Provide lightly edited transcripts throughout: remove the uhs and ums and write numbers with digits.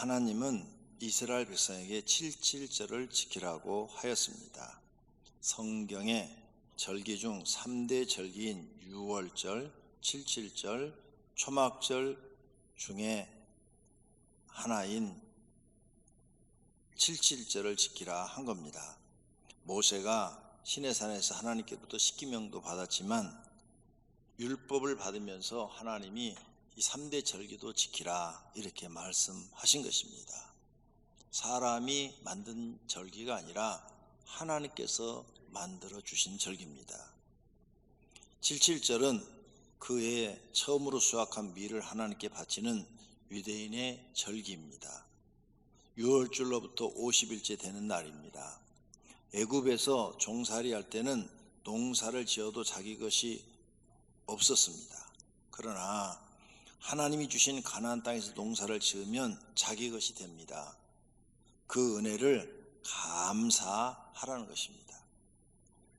하나님은 이스라엘 백성에게 7.7절을 지키라고 하였습니다. 성경의 절기 중 3대 절기인 유월절, 7.7절, 초막절 중에 하나인 7.7절을 지키라 한 겁니다. 모세가 시내산에서 하나님께로부터 십계명도 받았지만 율법을 받으면서 하나님이 이 3대 절기도 지키라 이렇게 말씀하신 것입니다. 사람이 만든 절기가 아니라 하나님께서 만들어 주신 절기입니다. 7.7절은 그해 처음으로 수확한 밀을 하나님께 바치는 유대인의 절기입니다. 6월절로부터 50일째 되는 날입니다. 애굽에서 종살이 할 때는 농사를 지어도 자기 것이 없었습니다. 그러나 하나님이 주신 가나안 땅에서 농사를 지으면 자기 것이 됩니다. 그 은혜를 감사하라는 것입니다.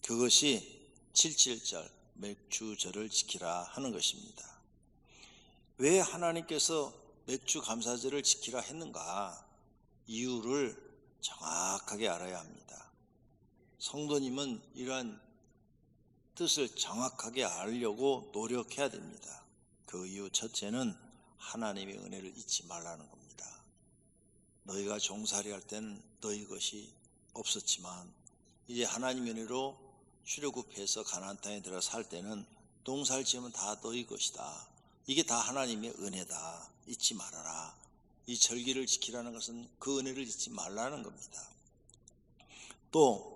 그것이 7.7절 맥주절을 지키라 하는 것입니다. 왜 하나님께서 맥주 감사절을 지키라 했는가? 이유를 정확하게 알아야 합니다. 성도님은 이러한 뜻을 정확하게 알려고 노력해야 됩니다. 그 이유 첫째는 하나님의 은혜를 잊지 말라는 겁니다. 너희가 종살이 할 때는 너희 것이 없었지만 이제 하나님의 은혜로 출애굽해서 가나안 땅에 들어 살 때는 농사를 지으면 다 너희 것이다. 이게 다 하나님의 은혜다. 잊지 말아라. 이 절기를 지키라는 것은 그 은혜를 잊지 말라는 겁니다. 또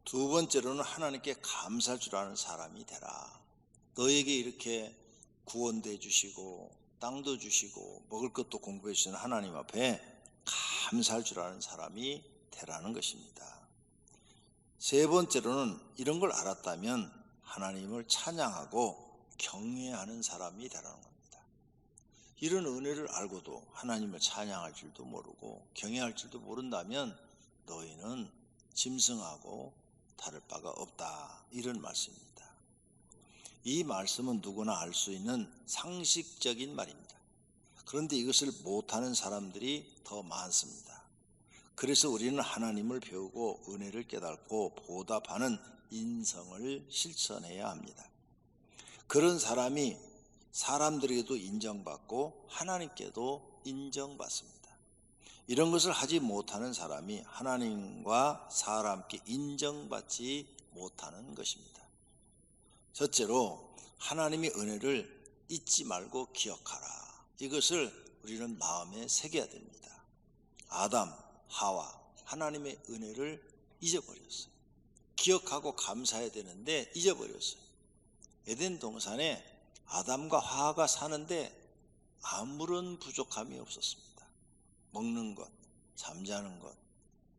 두 번째로는 하나님께 감사할 줄 아는 사람이 되라. 너에게 이렇게 구원도 해주시고 땅도 주시고 먹을 것도 공급해 주시는 하나님 앞에 감사할 줄 아는 사람이 되라는 것입니다. 세 번째로는 이런 걸 알았다면 하나님을 찬양하고 경외하는 사람이 되라는 겁니다. 이런 은혜를 알고도 하나님을 찬양할 줄도 모르고 경외할 줄도 모른다면 너희는 짐승하고 다를 바가 없다. 이런 말씀입니다. 이 말씀은 누구나 알 수 있는 상식적인 말입니다. 그런데 이것을 못하는 사람들이 더 많습니다. 그래서 우리는 하나님을 배우고 은혜를 깨닫고 보답하는 인성을 실천해야 합니다. 그런 사람이 사람들에게도 인정받고 하나님께도 인정받습니다. 이런 것을 하지 못하는 사람이 하나님과 사람께 인정받지 못하는 것입니다. 첫째로 하나님의 은혜를 잊지 말고 기억하라. 이것을 우리는 마음에 새겨야 됩니다. 아담, 하와 하나님의 은혜를 잊어버렸어요. 기억하고 감사해야 되는데 잊어버렸어요. 에덴 동산에 아담과 하와가 사는데 아무런 부족함이 없었습니다. 먹는 것, 잠자는 것,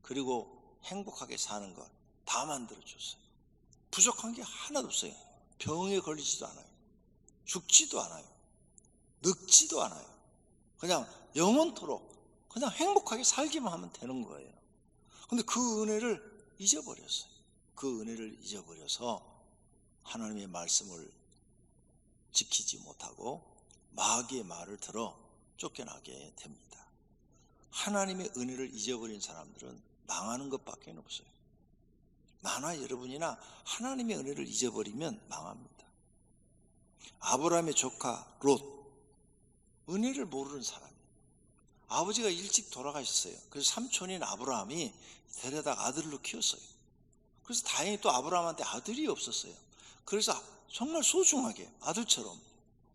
그리고 행복하게 사는 것 다 만들어줬어요. 부족한 게 하나도 없어요. 병에 걸리지도 않아요. 죽지도 않아요. 늙지도 않아요. 그냥 영원토록 그냥 행복하게 살기만 하면 되는 거예요. 그런데 그 은혜를 잊어버렸어요. 그 은혜를 잊어버려서 하나님의 말씀을 지키지 못하고 마귀의 말을 들어 쫓겨나게 됩니다. 하나님의 은혜를 잊어버린 사람들은 망하는 것밖에 없어요. 나나 여러분이나 하나님의 은혜를 잊어버리면 망합니다. 아브라함의 조카 롯, 은혜를 모르는 사람이에요. 아버지가 일찍 돌아가셨어요. 그래서 삼촌인 아브라함이 데려다 아들로 키웠어요. 그래서 다행히 또 아브라함한테 아들이 없었어요. 그래서 정말 소중하게 아들처럼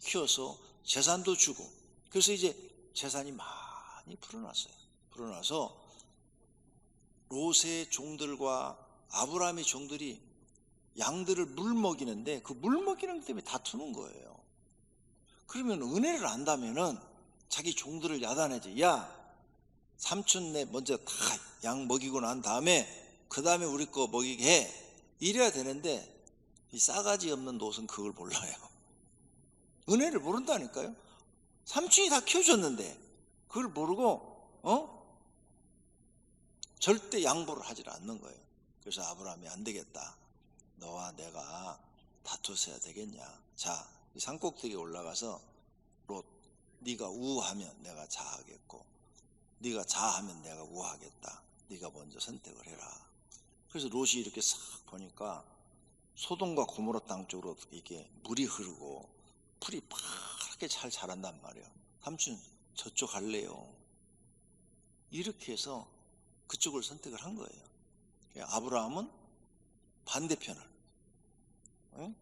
키워서 재산도 주고, 그래서 이제 재산이 많이 불어나서 롯의 종들과 아브라함의 종들이 양들을 물 먹이는데 그 물 먹이는 것 때문에 다투는 거예요. 그러면 은혜를 안다면은 자기 종들을 야단하지. 야, 삼촌네 먼저 다 양 먹이고 난 다음에 그 다음에 우리 거 먹이게 해. 이래야 되는데 이 싸가지 없는 롯은 그걸 몰라요. 은혜를 모른다니까요. 삼촌이 다 키워줬는데 그걸 모르고 절대 양보를 하질 않는 거예요. 그래서 아브라함이 안 되겠다. 너와 내가 다투어야 되겠냐. 자, 이 산꼭대기에 올라가서 롯, 네가 우하면 내가 자하겠고 네가 자하면 내가 우하겠다. 네가 먼저 선택을 해라. 그래서 롯이 이렇게 싹 보니까 소돔과 고모라 땅 쪽으로 이게 물이 흐르고 풀이 파랗게 잘 자란단 말이에요. 삼촌 저쪽 갈래요. 이렇게 해서 그쪽을 선택을 한 거예요. 아브라함은 반대편을, 응?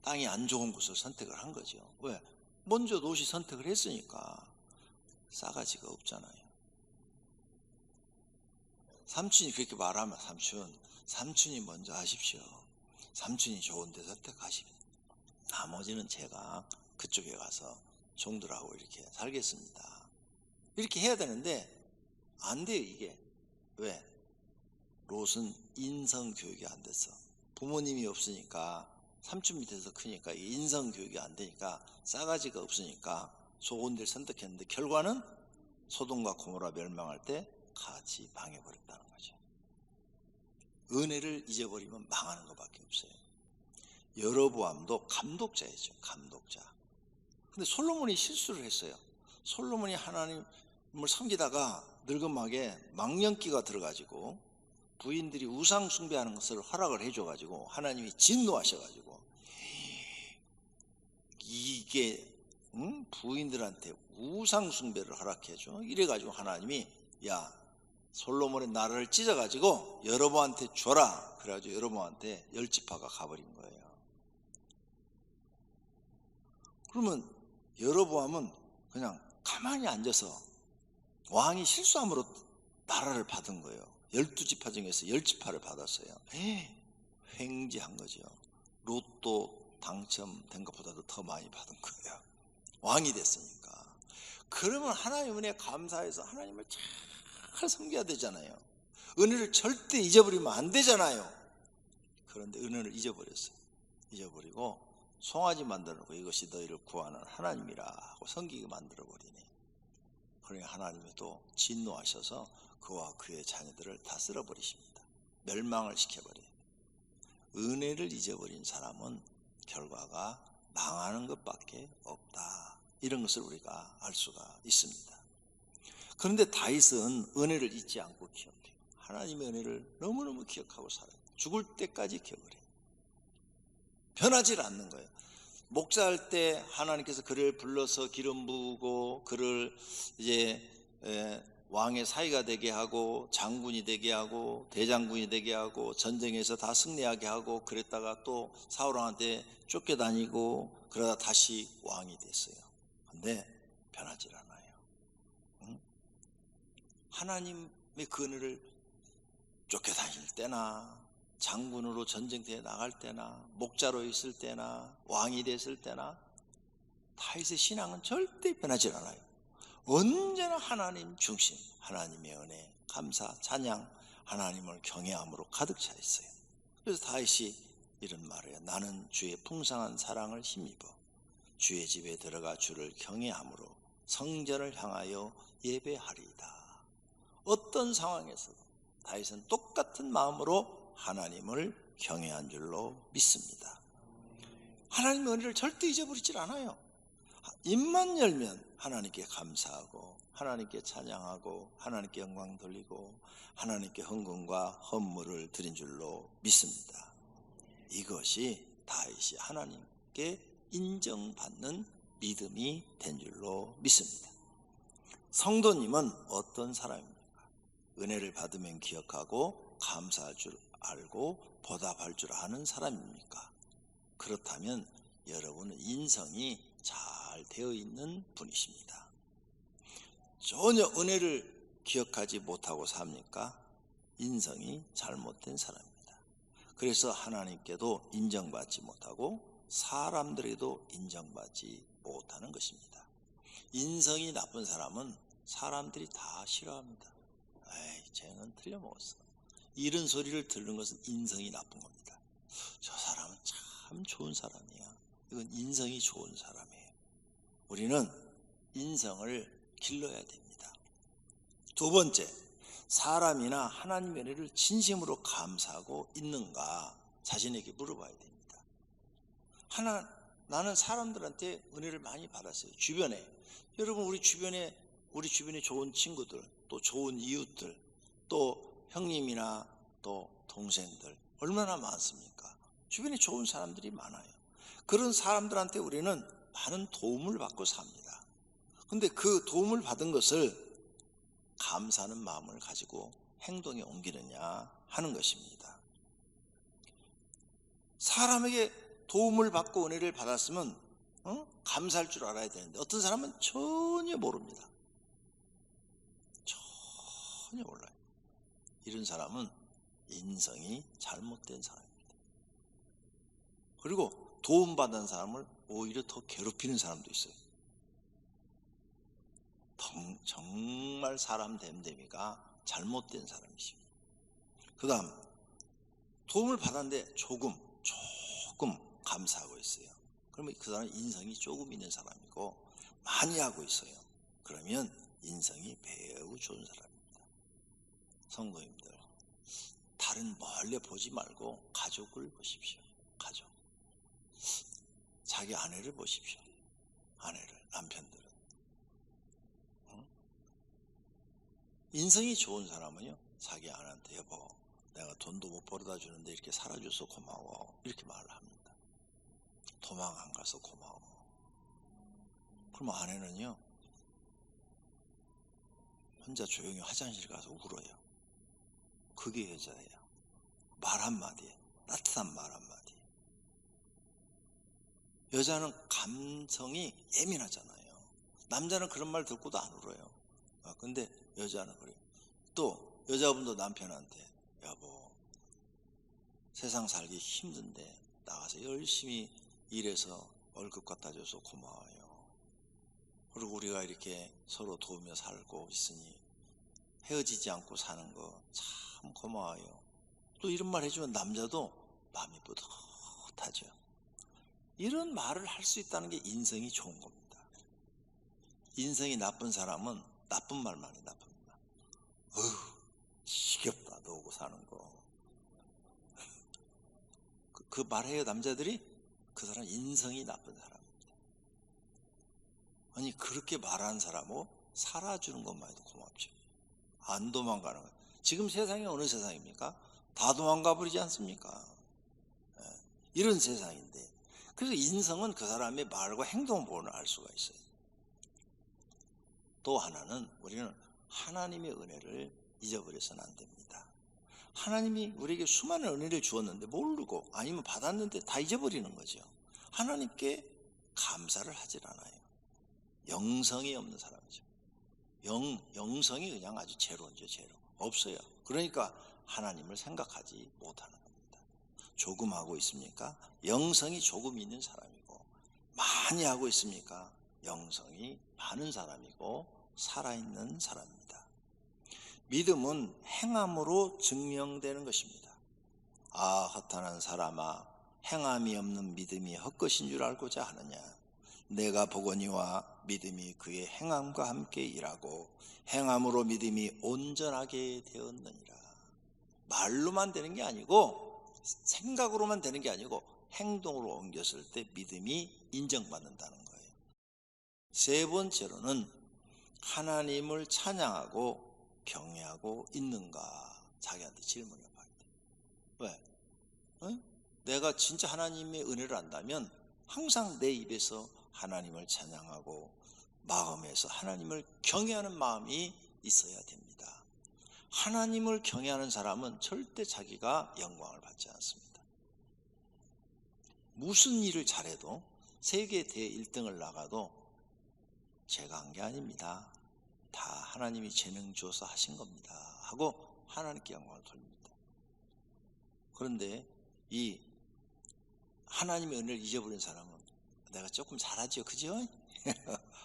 땅이 안 좋은 곳을 선택을 한 거죠. 왜? 먼저 롯이 선택을 했으니까 싸가지가 없잖아요. 삼촌이 그렇게 말하면 삼촌이 먼저 하십시오. 삼촌이 좋은 데 선택하십시오. 나머지는 제가 그쪽에 가서 종들하고 이렇게 살겠습니다. 이렇게 해야 되는데 안 돼요, 이게. 왜? 롯은 인성 교육이 안 됐어. 부모님이 없으니까, 삼촌 밑에서 크니까 인성 교육이 안 되니까, 싸가지가 없으니까 좋은 데를 선택했는데 결과는 소돔과 고모라 멸망할 때 같이 망해버렸다는 거죠. 은혜를 잊어버리면 망하는 것밖에 없어요. 여로보암도 감독자이죠. 감독자. 근데 솔로몬이 실수를 했어요. 솔로몬이 하나님을 섬기다가 늙음하게 망령기가 들어가지고 부인들이 우상 숭배하는 것을 허락을 해줘가지고 하나님이 진노하셔가지고 이게 부인들한테 우상 숭배를 허락해줘. 이래가지고 하나님이 야 솔로몬의 나라를 찢어가지고 여로보암한테 줘라. 그래가지고 여로보암한테 10지파가 가버린 거예요. 그러면 여로보암은 그냥 가만히 앉아서 왕이 실수함으로 나라를 받은 거예요. 12지파 중에서 10지파를 받았어요. 횡재한 거죠. 로또 당첨된 것보다도 더 많이 받은 거예요. 왕이 됐으니까. 그러면 하나님 은혜에 감사해서 하나님을 잘 섬겨야 되잖아요. 은혜를 절대 잊어버리면 안 되잖아요. 그런데 은혜를 잊어버렸어요. 잊어버리고 송아지 만들어놓고 이것이 너희를 구하는 하나님이라 하고 섬기게 만들어버리네. 그러니 하나님이 또 진노하셔서 그와 그의 자녀들을 다 쓸어버리십니다. 멸망을 시켜버려요. 은혜를 잊어버린 사람은 결과가 망하는 것밖에 없다. 이런 것을 우리가 알 수가 있습니다. 그런데 다윗은 은혜를 잊지 않고 기억해요. 하나님의 은혜를 너무너무 기억하고 살아요. 죽을 때까지 기억을 해요. 변하지 않는 거예요. 목사할 때 하나님께서 그를 불러서 기름 부으고 그를 이제 왕의 사위가 되게 하고 장군이 되게 하고 대장군이 되게 하고 전쟁에서 다 승리하게 하고 그랬다가 또 사울왕한테 쫓겨다니고 그러다 다시 왕이 됐어요. 근데 변하지 않아요. 응? 하나님의 그 은혜를 쫓겨다닐 때나 장군으로 전쟁터에 나갈 때나 목자로 있을 때나 왕이 됐을 때나 다윗의 신앙은 절대 변하지 않아요. 언제나 하나님 중심, 하나님의 은혜, 감사, 찬양, 하나님을 경외함으로 가득 차 있어요. 그래서 다윗이 이런 말을 해요. 나는 주의 풍성한 사랑을 힘입어 주의 집에 들어가 주를 경외함으로 성전을 향하여 예배하리이다. 어떤 상황에서도 다윗은 똑같은 마음으로 하나님을 경외한 줄로 믿습니다. 하나님의 은혜를 절대 잊어버리질 않아요. 입만 열면 하나님께 감사하고 하나님께 찬양하고 하나님께 영광 돌리고 하나님께 헌금과 헌물을 드린 줄로 믿습니다. 이것이 다윗이 하나님께 인정받는 믿음이 된 줄로 믿습니다. 성도님은 어떤 사람입니까? 은혜를 받으면 기억하고 감사할 줄 알고 보답할 줄 아는 사람입니까? 그렇다면 여러분은 인성이 잘 되어 있는 분이십니다. 전혀 은혜를 기억하지 못하고 삽니까? 인성이 잘못된 사람입니다. 그래서 하나님께도 인정받지 못하고 사람들에게도 인정받지 못하는 것입니다. 인성이 나쁜 사람은 사람들이 다 싫어합니다. 에이, 쟤는 틀려먹었어. 이런 소리를 듣는 것은 인성이 나쁜 겁니다. 저 사람은 참 좋은 사람이야. 이건 인성이 좋은 사람이에요. 우리는 인성을 길러야 됩니다. 두 번째, 사람이나 하나님의 은혜를 진심으로 감사하고 있는가 자신에게 물어봐야 됩니다. 나는 사람들한테 은혜를 많이 받았어요. 주변에. 여러분 우리 주변에 우리 주변에 좋은 친구들, 또 좋은 이웃들, 또 형님이나 또 동생들 얼마나 많습니까? 주변에 좋은 사람들이 많아요. 그런 사람들한테 우리는 많은 도움을 받고 삽니다. 근데 그 도움을 받은 것을 감사하는 마음을 가지고 행동에 옮기느냐 하는 것입니다. 사람에게 도움을 받고 은혜를 받았으면 감사할 줄 알아야 되는데 어떤 사람은 전혀 모릅니다. 전혀 몰라요. 이런 사람은 인성이 잘못된 사람입니다. 그리고 도움받은 사람을 오히려 더 괴롭히는 사람도 있어요. 정말 사람 됨됨이가 잘못된 사람이십니다. 그 다음 도움을 받았는데 조금 감사하고 있어요. 그러면 그 사람은 인성이 조금 있는 사람이고, 많이 하고 있어요. 그러면 인성이 매우 좋은 사람입니다. 성도님들, 다른 멀리 보지 말고 가족을 보십시오. 가족. 자기 아내를 보십시오. 아내를, 남편들은. 인성이 좋은 사람은요, 자기 아내한테 여보, 내가 돈도 못 벌어다 주는데 이렇게 살아줘서 고마워, 이렇게 말을 합니다. 도망 안 가서 고마워. 그럼 아내는요, 혼자 조용히 화장실 가서 울어요. 그게 여자예요. 말 한마디에, 따뜻한 말 한마디. 여자는 감성이 예민하잖아요. 남자는 그런 말 듣고도 안 울어요. 근데 여자는 그래요. 또 여자분도 남편한테 여보, 세상 살기 힘든데 나가서 열심히 일해서 월급 갖다 줘서 고마워요. 그리고 우리가 이렇게 서로 도우며 살고 있으니 헤어지지 않고 사는 거 참 고마워요. 또 이런 말 해주면 남자도 마음이 뿌듯하죠. 이런 말을 할 수 있다는 게 인성이 좋은 겁니다. 인성이 나쁜 사람은 나쁜 말만 해. 나쁜 말. 지겹다 너하고 사는 거. 그 말해요. 남자들이. 그 사람 인성이 나쁜 사람입니다. 아니 그렇게 말하는 사람하고 살아주는 것만 해도 고맙죠. 안 도망가는 거예요. 지금 세상이 어느 세상입니까? 다 도망가 버리지 않습니까? 이런 세상인데, 그래서 인성은 그 사람의 말과 행동 보고는 알 수가 있어요. 또 하나는 우리는 하나님의 은혜를 잊어버려서는 안 됩니다. 하나님이 우리에게 수많은 은혜를 주었는데 모르고, 아니면 받았는데 다 잊어버리는 거죠. 하나님께 감사를 하질 않아요. 영성이 없는 사람이죠. 영성이 그냥 아주 제로죠. 제로. 없어요. 그러니까 하나님을 생각하지 못하는 겁니다. 조금 하고 있습니까? 영성이 조금 있는 사람이고, 많이 하고 있습니까? 영성이 많은 사람이고 살아있는 사람입니다. 믿음은 행함으로 증명되는 것입니다. 아, 허탄한 사람아, 행함이 없는 믿음이 헛것인 줄 알고자 하느냐. 내가 보거니와 믿음이 그의 행함과 함께 일하고 행함으로 믿음이 온전하게 되었느니라. 말로만 되는 게 아니고, 생각으로만 되는 게 아니고 행동으로 옮겼을 때 믿음이 인정받는다는 거예요. 세 번째로는 하나님을 찬양하고 경외하고 있는가, 자기한테 질문을 해봐야 돼. 왜? 내가 진짜 하나님의 은혜를 안다면 항상 내 입에서 하나님을 찬양하고 마음에서 하나님을 경외하는 마음이 있어야 됩니다. 하나님을 경외하는 사람은 절대 자기가 영광을 받지 않습니다. 무슨 일을 잘해도 세계 대1등을 나가도 제가 한 게 아닙니다. 다 하나님이 재능 주어서 하신 겁니다 하고 하나님께 영광을 돌립니다. 그런데 이 하나님의 은혜를 잊어버린 사람은 내가 조금 잘하죠, 그죠?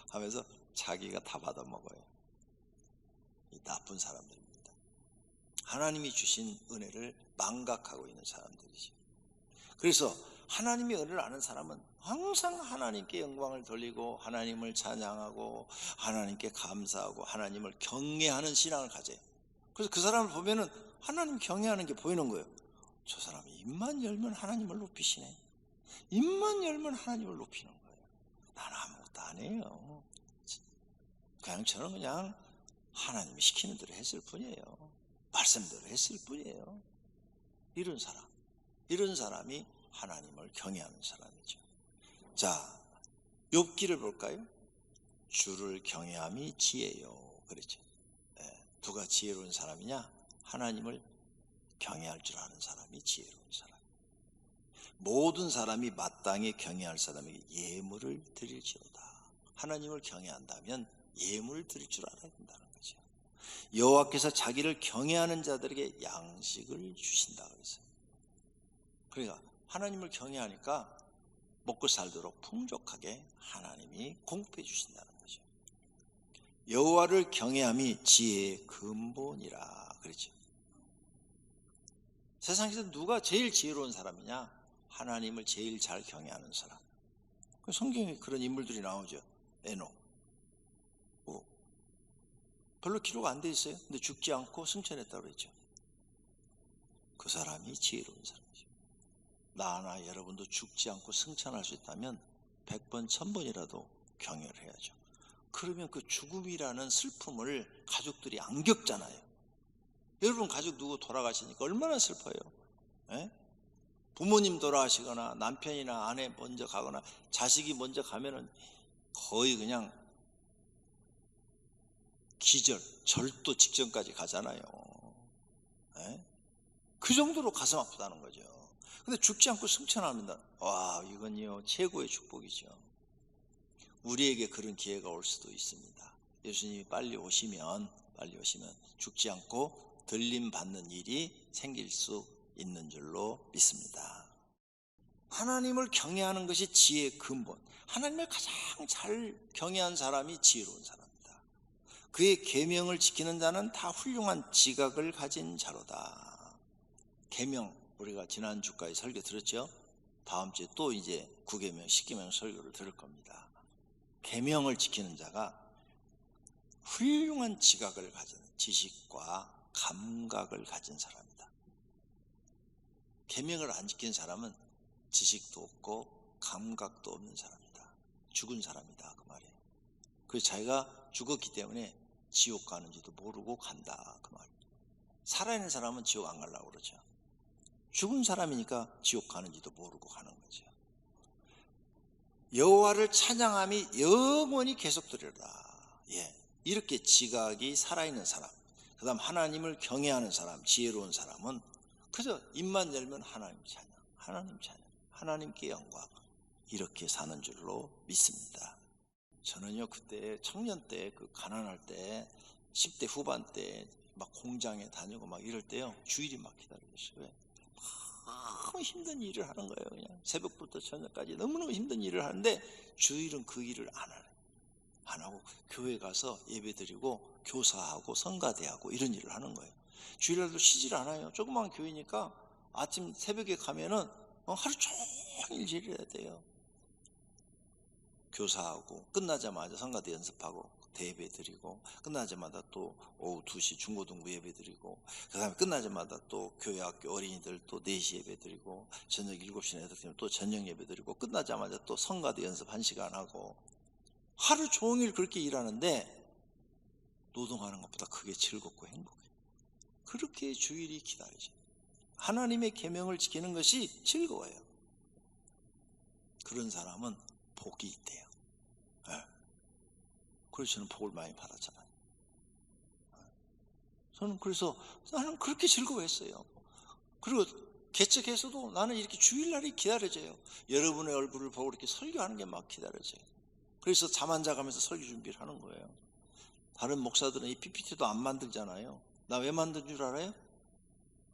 하면서 자기가 다 받아먹어요. 이 나쁜 사람들입니다. 하나님이 주신 은혜를 망각하고 있는 사람들이죠. 그래서 하나님의 은혜를 아는 사람은 항상 하나님께 영광을 돌리고 하나님을 찬양하고 하나님께 감사하고 하나님을 경외하는 신앙을 가져요. 그래서 그 사람을 보면은 하나님 경외하는 게 보이는 거예요. 저 사람이 입만 열면 하나님을 높이시네. 입만 열면 하나님을 높이는 거예요. 나는 아무것도 안 해요. 그냥 저는 그냥 하나님이 시키는 대로 했을 뿐이에요. 말씀대로 했을 뿐이에요. 이런 사람이 하나님을 경외하는 사람이죠. 자, 욥기를 볼까요? 주를 경외함이 지혜요. 그렇죠. 누가 지혜로운 사람이냐? 하나님을 경외할 줄 아는 사람이 지혜로운 사람. 모든 사람이 마땅히 경외할 사람에게 예물을 드릴지어다. 하나님을 경외한다면 예물을 드릴 줄 알아야 된다는 거죠. 여호와께서 자기를 경외하는 자들에게 양식을 주신다 그랬어요. 그러니까 하나님을 경외하니까 먹고 살도록 풍족하게 하나님이 공급해 주신다는 거죠. 여호와를 경외함이 지혜의 근본이라 그랬죠. 세상에서 누가 제일 지혜로운 사람이냐? 하나님을 제일 잘 경외하는 사람. 성경에 그런 인물들이 나오죠. 에녹. 별로 기록 안 돼 있어요. 근데 죽지 않고 승천했다고 그랬죠. 그 사람이 지혜로운 사람이죠. 나나 여러분도 죽지 않고 승천할 수 있다면 100번, 1000번이라도 경외를 해야죠. 그러면 그 죽음이라는 슬픔을 가족들이 안 겪잖아요. 여러분 가족 누구 돌아가시니까 얼마나 슬퍼요. 에? 부모님 돌아가시거나 남편이나 아내 먼저 가거나 자식이 먼저 가면은 거의 그냥 기절, 절도 직전까지 가잖아요. 에? 그 정도로 가슴 아프다는 거죠. 근데 죽지 않고 승천합니다. 와, 이건요 최고의 축복이죠. 우리에게 그런 기회가 올 수도 있습니다. 예수님이 빨리 오시면 죽지 않고 들림 받는 일이 생길 수 있는 줄로 믿습니다. 하나님을 경외하는 것이 지혜의 근본. 하나님을 가장 잘 경외한 사람이 지혜로운 사람입니다. 그의 계명을 지키는 자는 다 훌륭한 지각을 가진 자로다. 계명, 우리가 지난 주까지 설교 들었죠? 다음 주에 또 이제 9계명, 10계명 설교를 들을 겁니다. 계명을 지키는 자가 훌륭한 지각을 가진, 지식과 감각을 가진 사람이다. 계명을 안 지킨 사람은 지식도 없고 감각도 없는 사람이다. 죽은 사람이다 그 말이에요. 그래서 자기가 죽었기 때문에 지옥 가는지도 모르고 간다 그 말이에요. 살아있는 사람은 지옥 안 가려고 그러죠. 죽은 사람이니까 지옥 가는지도 모르고 가는 거죠. 여호와를 찬양함이 영원히 계속되리로다. 이렇게 지각이 살아있는 사람, 그 다음 하나님을 경외하는 사람, 지혜로운 사람은 그저 입만 열면 하나님 찬양, 하나님께 영광, 이렇게 사는 줄로 믿습니다. 저는요 그때 청년 때 그 가난할 때 10대 후반 때 막 공장에 다니고 막 이럴 때요 주일이 막 기다려졌어요. 너무 힘든 일을 하는 거예요. 그냥 새벽부터 저녁까지 너무너무 힘든 일을 하는데 주일은 그 일을 안 하고 교회 가서 예배드리고 교사하고 성가대하고 이런 일을 하는 거예요. 주일날도 쉬질 않아요. 조그만 교회니까 아침 새벽에 가면은 하루 종일 일해야 돼요. 교사하고 끝나자마자 성가대 연습하고 대예배 드리고 끝나자마자 또 오후 2시 중고등부 예배 드리고 그 다음에 끝나자마자 또 교회 학교 어린이들 또 4시 예배 드리고 저녁 7시나 8시면 또 저녁 예배 드리고 끝나자마자 또 성가대 연습 1시간 하고 하루 종일 그렇게 일하는데 노동하는 것보다 그게 즐겁고 행복해요. 그렇게 주일이 기다려져요. 하나님의 계명을 지키는 것이 즐거워요. 그런 사람은 복이 있대요. 그래서 저는 복을 많이 받았잖아요. 저는 그래서 나는 그렇게 즐거워했어요. 그리고 개척해서도 나는 이렇게 주일날이 기다려져요. 여러분의 얼굴을 보고 이렇게 설교하는 게 막 기다려져요. 그래서 잠 안 자가면서 설교 준비를 하는 거예요. 다른 목사들은 이 PPT도 안 만들잖아요. 나 왜 만든 줄 알아요?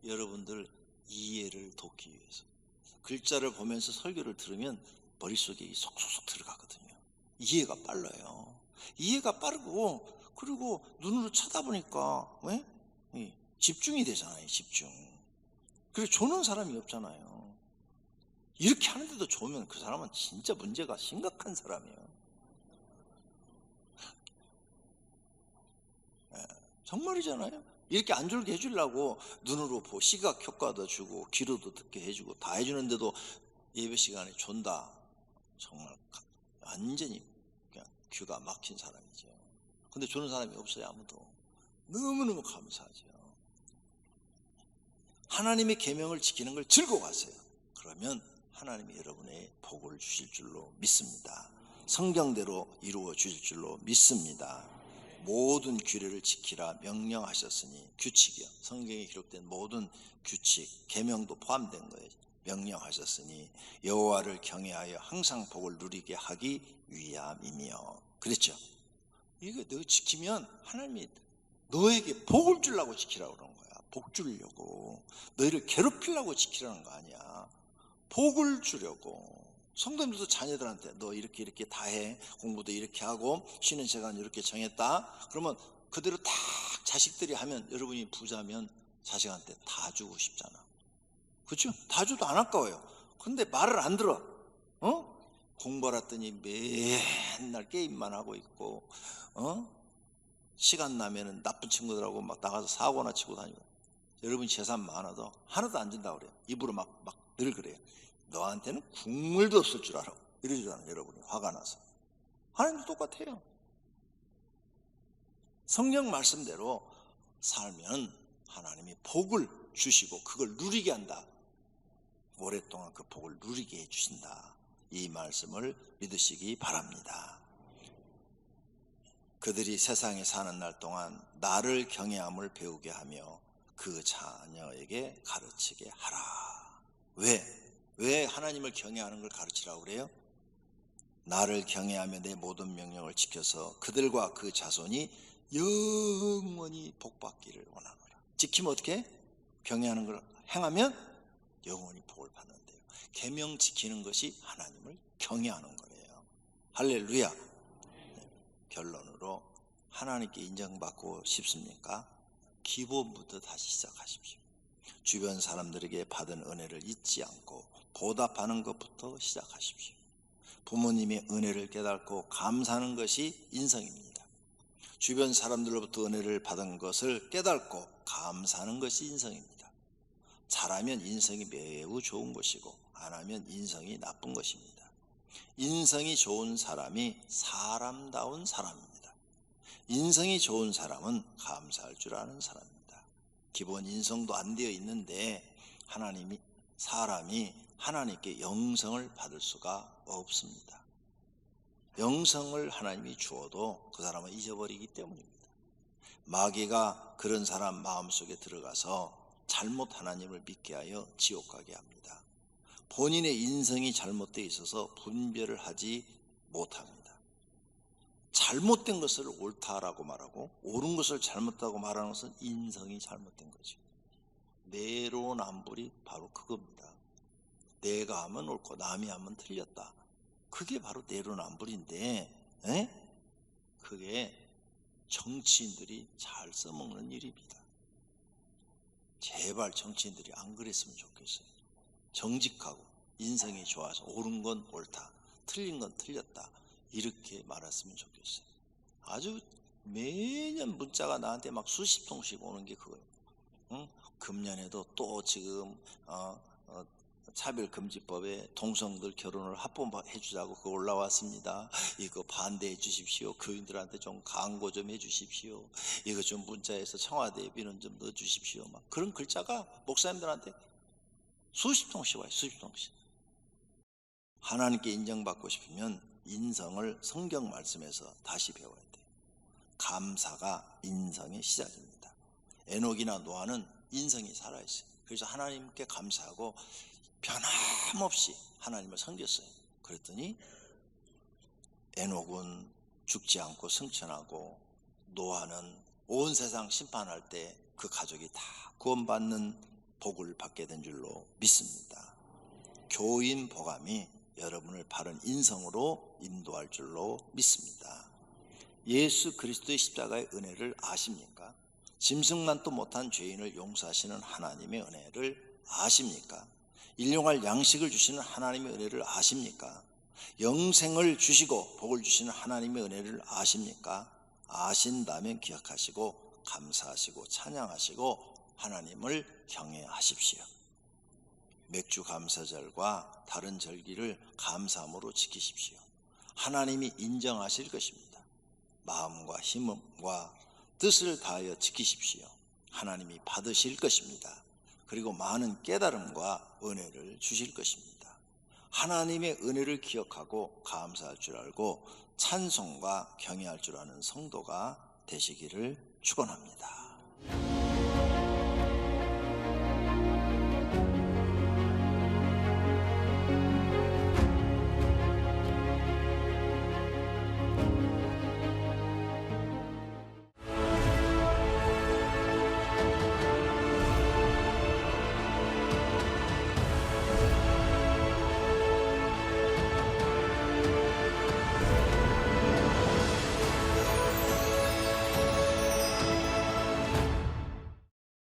여러분들 이해를 돕기 위해서. 글자를 보면서 설교를 들으면 머릿속에 속속속 들어가거든요. 이해가 빨라요. 이해가 빠르고 그리고 눈으로 쳐다보니까 집중이 되잖아요. 집중. 그래서 조는 사람이 없잖아요. 이렇게 하는데도 조면 그 사람은 진짜 문제가 심각한 사람이에요. 정말이잖아요. 이렇게 안 졸게 해주려고 눈으로 보고 시각 효과도 주고 귀로도 듣게 해주고 다 해주는데도 예배 시간에 존다. 정말 완전히 그냥 귀가 막힌 사람이죠. 근데 주는 사람이 없어요. 아무도. 너무너무 감사하죠. 하나님의 계명을 지키는 걸 즐거워하세요. 그러면 하나님이 여러분의 복을 주실 줄로 믿습니다. 성경대로 이루어 주실 줄로 믿습니다. 모든 규례를 지키라 명령하셨으니, 규칙이요, 성경에 기록된 모든 규칙, 계명도 포함된 거예요. 명령하셨으니 여호와를 경외하여 항상 복을 누리게 하기 위함이며. 그랬죠. 이거 너 지키면 하나님이 너에게 복을 주려고 지키라고 그러는 거야. 복 주려고. 너희를 괴롭히려고 지키라는 거 아니야. 복을 주려고. 성도님들도 자녀들한테 너 이렇게 다 해, 공부도 이렇게 하고 쉬는 시간 이렇게 정했다. 그러면 그대로 딱 자식들이 하면, 여러분이 부자면 자식한테 다 주고 싶잖아. 그렇죠? 다 줘도 안 아까워요. 근데 말을 안 들어. 공부하라 했더니 맨날 게임만 하고 있고, 시간 나면은 나쁜 친구들하고 막 나가서 사고나 치고 다니고. 여러분 재산 많아도 하나도 안 준다고 그래요. 입으로 막 늘 그래요. 너한테는 국물도 없을 줄 알아. 이러잖아요. 여러분이 화가 나서. 하나님도 똑같아요. 성경 말씀대로 살면 하나님이 복을 주시고 그걸 누리게 한다. 오랫동안 그 복을 누리게 해주신다. 이 말씀을 믿으시기 바랍니다. 그들이 세상에 사는 날 동안 나를 경외함을 배우게 하며 그 자녀에게 가르치게 하라. 왜 하나님을 경외하는 걸 가르치라고 그래요? 나를 경외하며 내 모든 명령을 지켜서 그들과 그 자손이 영원히 복받기를 원하노라. 지키면 어떻게? 경외하는 걸 행하면 영원히 복을 받는데요. 계명 지키는 것이 하나님을 경외하는 거래요. 할렐루야. 결론으로 하나님께 인정받고 싶습니까? 기본부터 다시 시작하십시오. 주변 사람들에게 받은 은혜를 잊지 않고 보답하는 것부터 시작하십시오. 부모님의 은혜를 깨닫고 감사하는 것이 인성입니다. 주변 사람들로부터 은혜를 받은 것을 깨닫고 감사하는 것이 인성입니다. 잘하면 인성이 매우 좋은 것이고 안 하면 인성이 나쁜 것입니다. 인성이 좋은 사람이 사람다운 사람입니다. 인성이 좋은 사람은 감사할 줄 아는 사람입니다. 기본 인성도 안 되어 있는데 사람이 하나님께 영성을 받을 수가 없습니다. 영성을 하나님이 주어도 그 사람은 잊어버리기 때문입니다. 마귀가 그런 사람 마음속에 들어가서 잘못 하나님을 믿게 하여 지옥 가게 합니다. 본인의 인성이 잘못되어 있어서 분별을 하지 못합니다. 잘못된 것을 옳다라고 말하고 옳은 것을 잘못하고 말하는 것은 인성이 잘못된 거죠. 내로남불이 바로 그겁니다. 내가 하면 옳고 남이 하면 틀렸다. 그게 바로 내로남불인데, 그게 정치인들이 잘 써먹는 일입니다. 제발 정치인들이 안 그랬으면 좋겠어요. 정직하고 인성이 좋아서 옳은 건 옳다, 틀린 건 틀렸다, 이렇게 말했으면 좋겠어요. 아주 매년 문자가 나한테 막 수십 통씩 오는 게 그거예요. 금년에도 또 지금 차별금지법에 동성들 결혼을 합법해 주자고 그거 올라왔습니다. 이거 반대해 주십시오. 교인들한테 좀 광고 좀 해 주십시오. 이거 좀 문자에서 청와대에 민원 좀 넣어 주십시오. 막 그런 글자가 목사님들한테 수십 통씩 와요. 수십 통씩. 하나님께 인정받고 싶으면 인성을 성경 말씀에서 다시 배워야 돼요. 감사가 인성의 시작입니다. 에녹이나 노아는 인성이 살아있어요. 그래서 하나님께 감사하고 변함없이 하나님을 섬겼어요. 그랬더니 에녹은 죽지 않고 승천하고 노아는 온 세상 심판할 때 그 가족이 다 구원받는 복을 받게 된 줄로 믿습니다. 교인 보감이 여러분을 바른 인성으로 인도할 줄로 믿습니다. 예수 그리스도의 십자가의 은혜를 아십니까? 짐승만도 못한 죄인을 용서하시는 하나님의 은혜를 아십니까? 일용할 양식을 주시는 하나님의 은혜를 아십니까? 영생을 주시고 복을 주시는 하나님의 은혜를 아십니까? 아신다면 기억하시고 감사하시고 찬양하시고 하나님을 경외하십시오. 맥주 감사절과 다른 절기를 감사함으로 지키십시오. 하나님이 인정하실 것입니다. 마음과 힘과 뜻을 다하여 지키십시오. 하나님이 받으실 것입니다. 그리고 많은 깨달음과 은혜를 주실 것입니다. 하나님의 은혜를 기억하고 감사할 줄 알고 찬송과 경외할 줄 아는 성도가 되시기를 축원합니다.